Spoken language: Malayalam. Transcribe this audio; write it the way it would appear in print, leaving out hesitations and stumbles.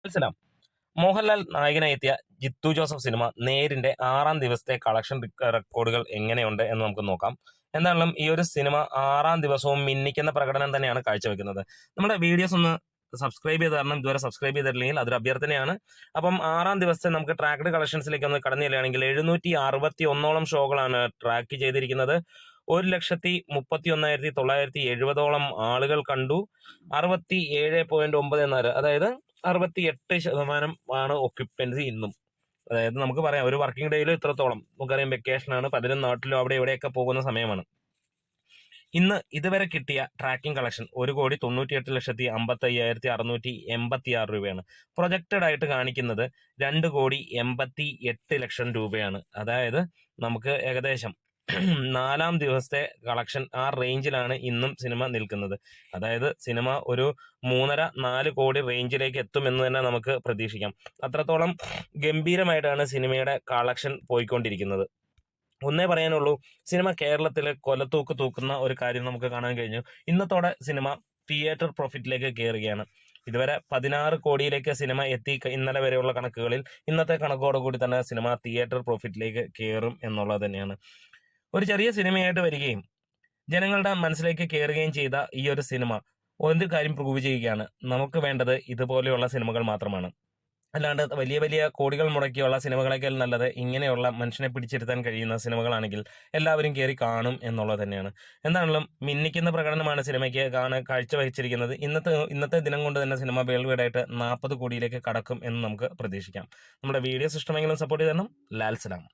മനസ്സിലാം. മോഹൻലാൽ നായകനായി എത്തിയ ജിത്തു ജോസഫ് സിനിമ നേരിന്റെ 6-ാം ദിവസത്തെ കളക്ഷൻ റെക്കോർഡുകൾ എങ്ങനെയുണ്ട് എന്ന് നമുക്ക് നോക്കാം. എന്തായാലും ഈ ഒരു സിനിമ 6-ാം ദിവസവും മിന്നിക്കുന്ന പ്രകടനം തന്നെയാണ് കാഴ്ചവെക്കുന്നത്. നമ്മുടെ വീഡിയോസ് ഒന്ന് സബ്സ്ക്രൈബ് ചെയ്ത് തരണം. ഇതുവരെ സബ്സ്ക്രൈബ് ചെയ്തിട്ടില്ലെങ്കിൽ അതൊരു അഭ്യർത്ഥനയാണ്. അപ്പം 6-ാം ദിവസത്തെ നമുക്ക് ട്രാക്ക്ഡ് കളക്ഷൻസിലേക്ക് ഒന്ന് കടന്നു ചെല്ലുകയാണെങ്കിൽ 761 ഷോകളാണ് ട്രാക്ക് ചെയ്തിരിക്കുന്നത്. 1,31,970 ആളുകൾ കണ്ടു. 67.94, അതായത് 68% ആണ് ഒക്യുപ്പൻസി ഇന്നും. അതായത് നമുക്ക് പറയാം ഒരു വർക്കിംഗ് ഡേയിൽ ഇത്രത്തോളം. നമുക്കറിയാം വെക്കേഷനാണ്, പലരും നാട്ടിലും അവിടെ ഇവിടെയൊക്കെ പോകുന്ന സമയമാണ്. ഇന്ന് ഇതുവരെ കിട്ടിയ ട്രാക്കിംഗ് കളക്ഷൻ 1,98,55,686 രൂപയാണ്. പ്രൊജക്റ്റഡ് ആയിട്ട് കാണിക്കുന്നത് 2,88,00,000 രൂപയാണ്. അതായത് നമുക്ക് ഏകദേശം 4-ാം ദിവസത്തെ കളക്ഷൻ ആ റേഞ്ചിലാണ് ഇന്നും സിനിമ നിൽക്കുന്നത്. അതായത് സിനിമ ഒരു 3.5-4 കോടി റേഞ്ചിലേക്ക് എത്തുമെന്ന് തന്നെ നമുക്ക് പ്രതീക്ഷിക്കാം. അത്രത്തോളം ഗംഭീരമായിട്ടാണ് സിനിമയുടെ കളക്ഷൻ പോയിക്കൊണ്ടിരിക്കുന്നത്. ഒന്നേ പറയാനുള്ളൂ, സിനിമ കേരളത്തിൽ കൊലത്തൂക്ക് തൂക്കുന്ന ഒരു കാര്യം നമുക്ക് കാണാൻ കഴിഞ്ഞു. ഇന്നത്തോടെ സിനിമ തിയേറ്റർ പ്രോഫിറ്റിലേക്ക് കയറുകയാണ്. ഇതുവരെ 16 കോടിയിലേക്ക് സിനിമ എത്തി. ഇന്നലെ വരെയുള്ള കണക്കുകളിൽ ഇന്നത്തെ കണക്കോടുകൂടി തന്നെ സിനിമ തിയേറ്റർ പ്രോഫിറ്റിലേക്ക് കയറും എന്നുള്ളത് തന്നെയാണ്. ഒരു ചെറിയ സിനിമയായിട്ട് വരികയും ജനങ്ങളുടെ മനസ്സിലേക്ക് കയറുകയും ചെയ്ത ഈ ഒരു സിനിമ ഒരു കാര്യം പ്രൂവ് ചെയ്യുകയാണ്: നമുക്ക് വേണ്ടത് ഇതുപോലെയുള്ള സിനിമകൾ മാത്രമാണ്. അല്ലാണ്ട് വലിയ വലിയ കോടികൾ മുടക്കിയുള്ള സിനിമകളേക്കാൾ നല്ലത് ഇങ്ങനെയുള്ള മനുഷ്യനെ പിടിച്ചിരുത്താൻ കഴിയുന്ന സിനിമകളാണെങ്കിൽ എല്ലാവരും കയറി കാണും എന്നുള്ളത് തന്നെയാണ്. എന്താണെങ്കിലും മിന്നിക്കുന്ന പ്രകടനമാണ് സിനിമയ്ക്ക് കാഴ്ചവെച്ചിരിക്കുന്നത്. ഇന്നത്തെ ദിനം കൊണ്ട് തന്നെ സിനിമ വേൾഡ് വൈഡ് ആയിട്ട് 40 കോടിയിലേക്ക് കടക്കും എന്ന് നമുക്ക് പ്രതീക്ഷിക്കാം. നമ്മുടെ വീഡിയോസ് ഇഷ്ടമെങ്കിലും സപ്പോർട്ട് ചെയ്യണം. ലാൽ സലാം.